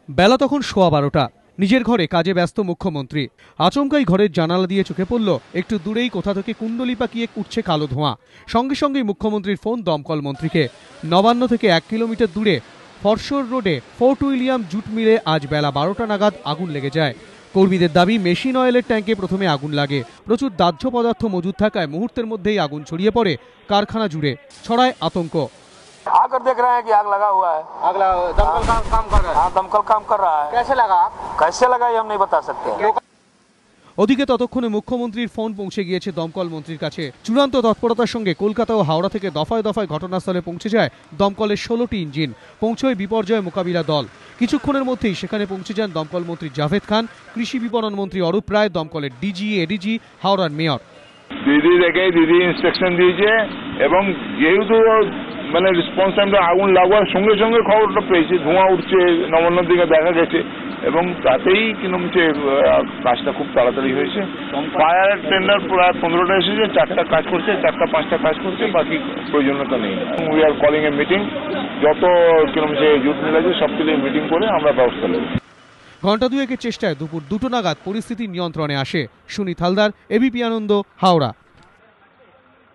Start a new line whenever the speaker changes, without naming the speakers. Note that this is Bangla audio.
বেলা তখন 12:15। নিজের ঘরে কাজে ব্যস্ত মুখ্যমন্ত্রী। আচমকাই ঘরের জানালা দিয়ে চোখে পড়ল একটু দূরেই কোথা থেকে কুণ্ডলি পাকিয়ে উঠছে কালো ধোঁয়া। সঙ্গে সঙ্গেই মুখ্যমন্ত্রীর ফোন দমকল মন্ত্রীকে। নবান্ন থেকে 1 কিলোমিটার দূরে ফরশোর রোডে ফোর্ট উইলিয়াম জুট মিলে আজ বেলা 12টা নাগাদ আগুন লেগে যায়। কর্মীদের দাবি, মেশিন অয়েলের ট্যাঙ্কে প্রথমে আগুন লাগে। প্রচুর দাহ্য পদার্থ মজুদ থাকায় মুহূর্তের মধ্যেই আগুন ছড়িয়ে পড়ে কারখানা জুড়ে। ছড়ায় আতঙ্ক।
आकर देख रहे हैं कि आग लगा हुआ है।
आग लगा, दमकल काम कर रहा है।
हाँ, दमकल काम कर रहा है। कैसे लगा ये हम नहीं बता सकते।
ওদিকে ততক্ষণে মুখ্যমন্ত্রীর ফোন পৌঁছে গিয়েছে দমকল মন্ত্রীর কাছে। চূড়ান্ত তৎপরতার সঙ্গে কলকাতা ও হাওড়া থেকে দফায় দফায় ঘটনাস্থলে পৌঁছে যায় দমকলের 16টি ইঞ্জিন। পৌঁছয় বিপর্যয় মোকাবিলা দল। কিছুক্ষণের মধ্যেই সেখানে পৌঁছে যান দমকল মন্ত্রী জাভেদ খান, কৃষি বিপণন মন্ত্রী অরূপ রায়, দমকলের ডিজি, এডিজি, হাওড়ার মেয়র।
দিদি ইনস্ট্রাকশন দিয়েছে এবং যেহেতু মানে রেসপন্স টাইমটা আগুন লাগবার সঙ্গে সঙ্গে খবরটা পেয়েছে, ধোঁয়া উঠছে নবান্নর দিকে দেখা গেছে এবং তাতেই কিন্তু কাজটা খুব তাড়াতাড়ি হয়েছে। ফায়ার টেন্ডার প্রায় 15টা এসেছে, 4টা কাজ করছে, 4টা 5টা কাজ করছে, বাকি প্রয়োজনীয়তা নেই। We are calling A meeting, যত জুট মিল আছে সব থেকে মিটিং করে আমরা ব্যবস্থা নেব।
ঘণ্টা দুয়েকের চেষ্টায় দুপুর 2টো নাগাদ পরিস্থিতি নিয়ন্ত্রণে আসে। সুনীত হালদার, এবিপি আনন্দ, হাওড়া।